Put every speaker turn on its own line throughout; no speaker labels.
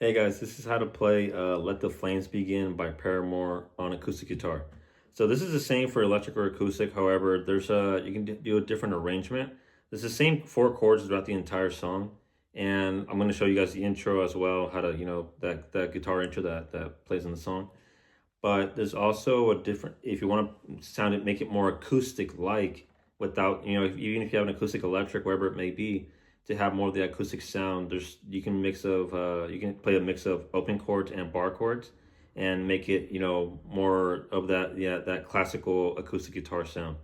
Hey guys, this is how to play Let the Flames Begin by Paramore on acoustic guitar. So this is the same for electric or acoustic. However, you can do a different arrangement. It's the same four chords throughout the entire song. And I'm going to show you guys the intro as well, how to, that guitar intro that plays in the song. But there's also a different, if you want to sound it, make it more acoustic like without, even if you have an acoustic electric, wherever it may be, to have more of the acoustic sound, you can play a mix of open chords and bar chords and make it, more of that, that classical acoustic guitar sound.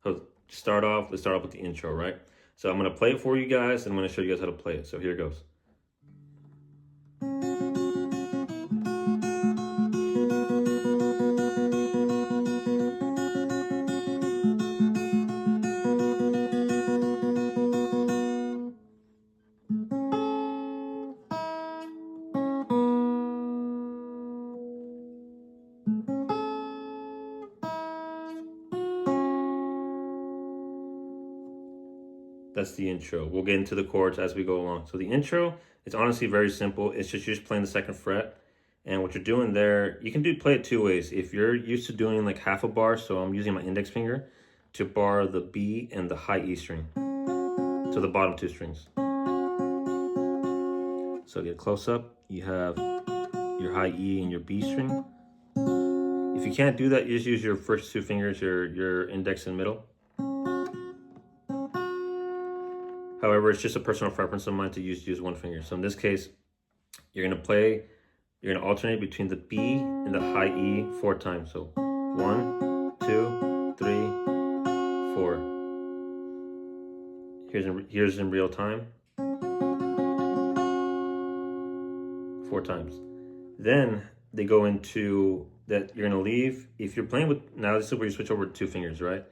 So let's start off with the intro, right? So I'm going to play it for you guys and I'm going to show you guys how to play it. So here it goes. That's the intro. We'll get into the chords as we go along. So the intro is honestly very simple. It's just you're just playing the second fret. And what you're doing there, you can play it two ways. If you're used to doing like half a bar, so I'm using my index finger to bar the B and the high E string. So the bottom two strings. So get close up, you have your high E and your B string. If you can't do that, you just use your first two fingers, your index and middle. However, it's just a personal preference of mine to use one finger. So in this case, you're gonna alternate between the B and the high E 4 times. So 1, 2, 3, 4. Here's in real time. 4 times. Then they go into that you're gonna leave. If you're playing with, now this is where you switch over to 2 fingers, right?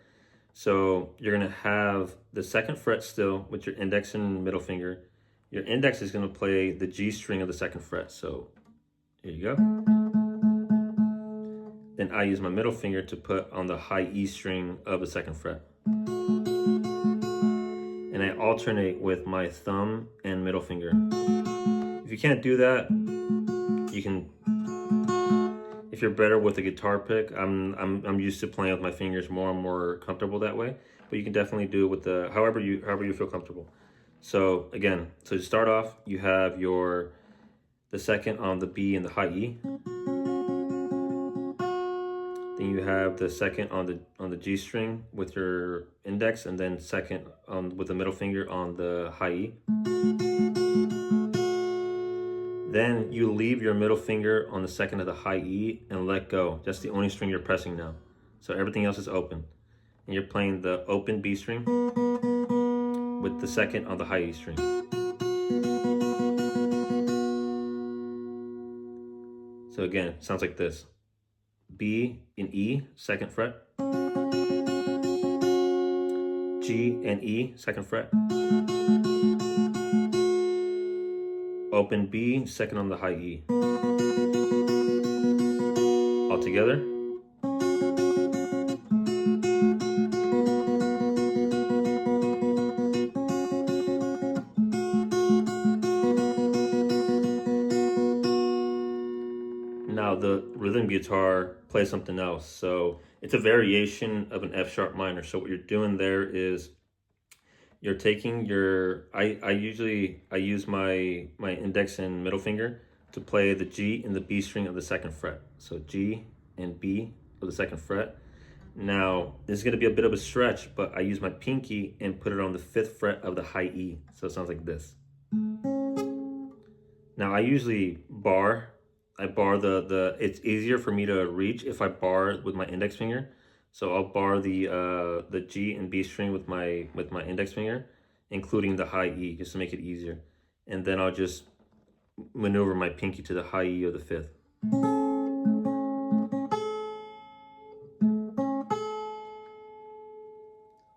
So you're gonna have the second fret still with your index and middle finger. Your index is gonna play the G string of the second fret. So here you go. Then I use my middle finger to put on the high E string of the second fret. And I alternate with my thumb and middle finger. If you can't do that, you can, if you're better with a guitar pick, I'm used to playing with my fingers more and more comfortable that way. But you can definitely do it with the however you feel comfortable. So again, so to start off, you have the second on the B and the high E. Then you have the second on the G string with your index, and then second with the middle finger on the high E. Then you leave your middle finger on the second of the high E and let go. That's the only string you're pressing now. So everything else is open. And you're playing the open B string with the second on the high E string. So again, it sounds like this. B and E, second fret. G and E, second fret. Open B, second on the high E. All together. Now the rhythm guitar plays something else. So it's a variation of an F sharp minor. So what you're doing there is you're taking I use my index and middle finger to play the G and the B string of the second fret. So G and B of the second fret. Now this is going to be a bit of a stretch, but I use my pinky and put it on the 5th fret of the high E. So it sounds like this. Now I usually bar. I bar it's easier for me to reach if I bar with my index finger. So I'll bar the G and B string with my index finger, including the high E, just to make it easier. And then I'll just maneuver my pinky to the high E of the 5th.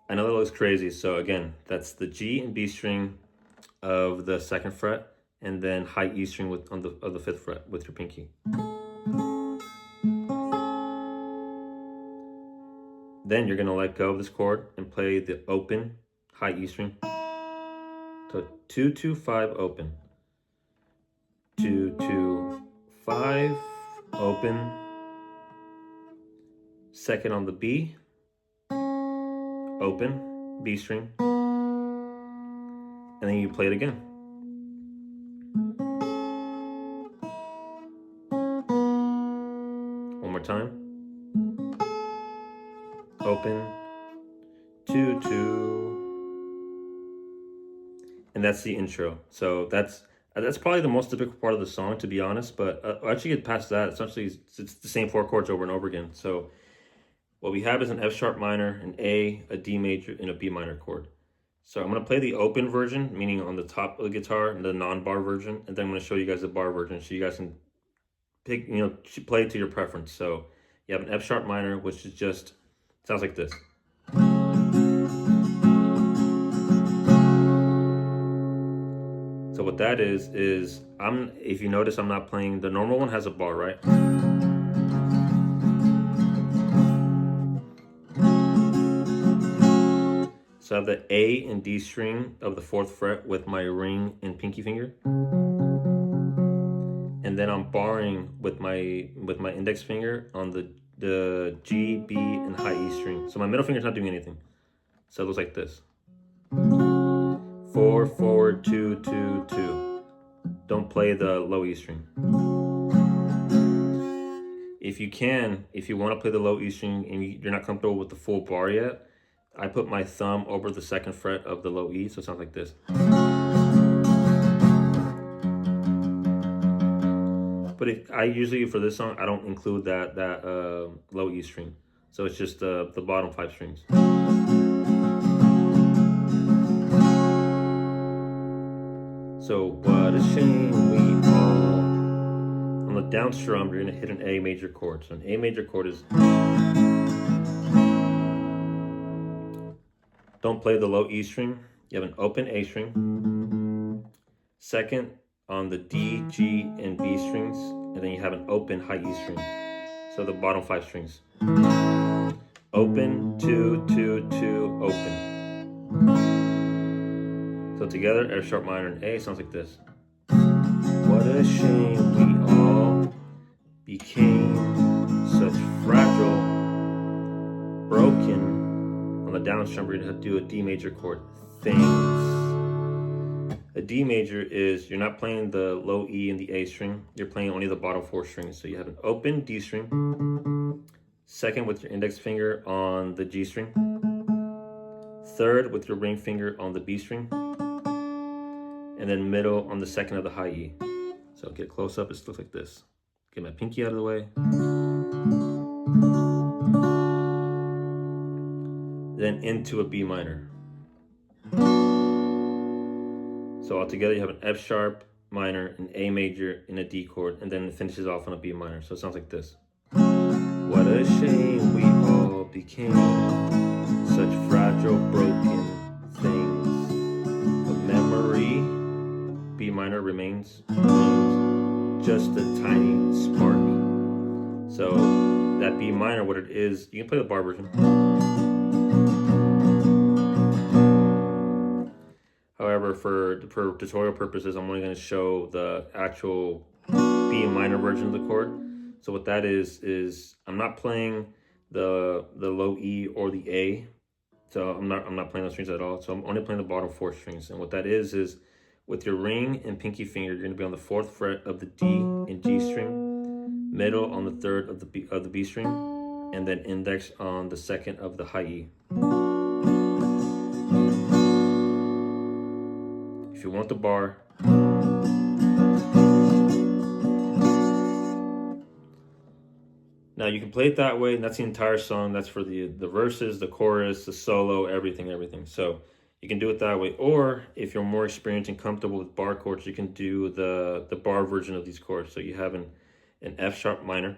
I know that looks crazy. So again, that's the G and B string of the second fret, and then high E string of the 5th fret with your pinky. Then you're gonna let go of this chord and play the open high E string. So 2, 2, 5 open. 2, 2, 5, open, second on the B, open, B string, and then you play it again. One more time. Open, 2, 2, and that's the intro. So that's probably the most difficult part of the song, to be honest. But once you get past that, essentially it's the same 4 chords over and over again. So what we have is an F sharp minor, an A, a D major, and a B minor chord. So I'm gonna play the open version, meaning on the top of the guitar, and the non-bar version, and then I'm gonna show you guys the bar version, so you guys can pick, play to your preference. So you have an F sharp minor, which is just sounds like this. So what that is if you notice, I'm not playing, the normal one has a bar, right? So I have the A and D string of the 4th fret with my ring and pinky finger. And then I'm barring with my index finger on the G, B, and high E string. So my middle finger's not doing anything. So it looks like this. 4, 4, 2, 2, 2. Don't play the low E string. If you want to play the low E string and you're not comfortable with the full bar yet, I put my thumb over the 2nd fret of the low E, so it sounds like this. But I usually, for this song, I don't include that low E string. So it's just the bottom 5 strings. So what a shame we all. On the down strum, you're gonna hit an A major chord. So an A major chord is. Don't play the low E string. You have an open A string. Second on the D, G, and B strings, and then you have an open high E string. So the bottom 5 strings. Open, 2, 2, 2, open. So together, F sharp minor and A sounds like this. What a shame we all became such fragile, broken. On the down strum, we're gonna do a D major chord. Things. A D major is, you're not playing the low E and the A string, you're playing only the bottom 4 strings. So you have an open D string, second with your index finger on the G string, third with your ring finger on the B string, and then middle on the 2nd of the high E. So get close up, it looks like this. Get my pinky out of the way. Then into a B minor. So altogether you have an F sharp minor, an A major, and a D chord, and then it finishes off on a B minor. So it sounds like this. What a shame we all became such fragile, broken things. A memory, B minor remains just a tiny spark. So that B minor, what it is, you can play the bar version. However, for tutorial purposes, I'm only going to show the actual B minor version of the chord. So what that is I'm not playing the low E or the A. So I'm not playing those strings at all. So I'm only playing the bottom 4 strings. And what that is with your ring and pinky finger, you're going to be on the 4th fret of the D and G string, middle on the 3rd of the B string, and then index on the 2nd of the high E. If you want the bar, now you can play it that way, and that's the entire song. That's for the verses, the chorus, the solo, everything. So you can do it that way. Or if you're more experienced and comfortable with bar chords, you can do the bar version of these chords. So you have an F sharp minor,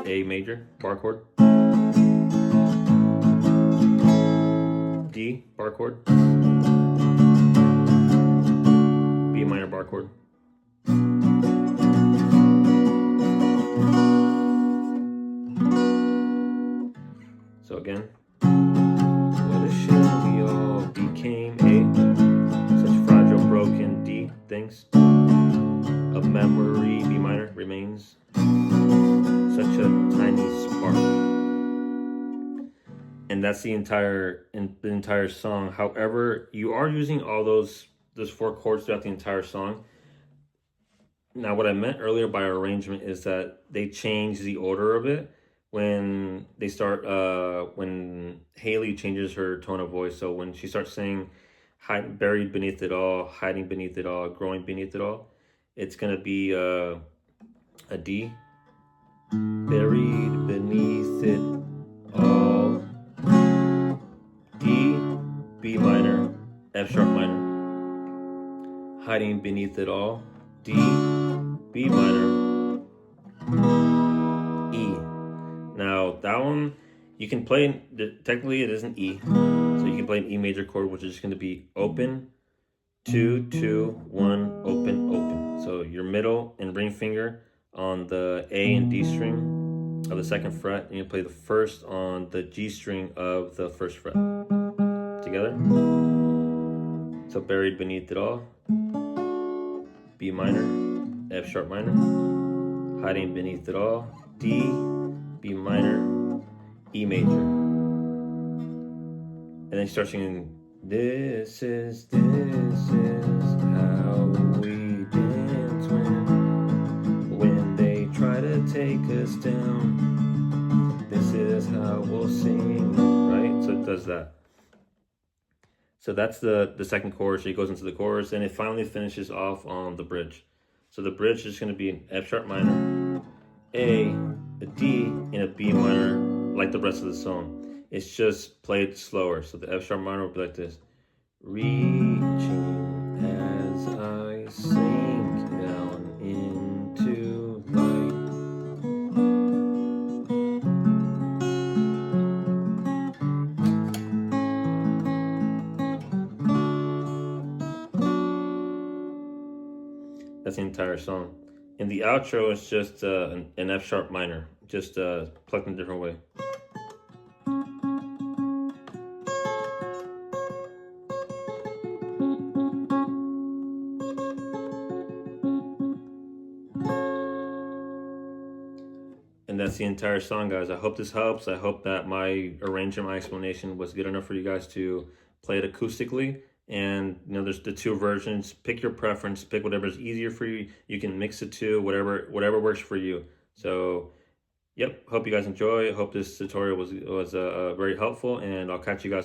A major bar chord, D bar chord, B minor bar chord. So again, what a shame we all became such fragile, things. A memory, B minor, remains such a tiny spark. And that's the entire song. However, you are using all those 4 chords throughout the entire song. Now, what I meant earlier by arrangement is that they change the order of it when they start. When Haley changes her tone of voice, so when she starts saying, "Buried beneath it all, hiding beneath it all, growing beneath it all," it's gonna be a D. Buried beneath it all. D, B minor, F sharp minor. Hiding beneath it all. D, B minor, E. Now that one, you can play, technically it is an E. So you can play an E major chord, which is just going to be open, 2, 2, 1, open, open. So your middle and ring finger on the A and D string of the 2nd fret, and you play the 1st on the G string of the 1st fret. Together. So buried beneath it all. B minor, F sharp minor. Hiding beneath it all. D, B minor, E major. And then you start singing, this is how we dance when they try to take us down. This is how we'll sing, right? So it does that. So that's the 2nd chorus. So he goes into the chorus, and it finally finishes off on the bridge. So the bridge is going to be an F sharp minor, A, a D, and a B minor, like the rest of the song. It's just played slower. So the F sharp minor will be like this. Reaching as I sink down into light. That's the entire song. And the outro is just an F sharp minor, just plucked in a different way. And that's the entire song, guys. I hope this helps. I hope that my arrangement, my explanation was good enough for you guys to play it acoustically. And there's the 2 versions. Pick your preference. Pick whatever's easier for you. You can mix the 2, whatever works for you. So, yep. Hope you guys enjoy. I hope this tutorial was very helpful, and I'll catch you guys.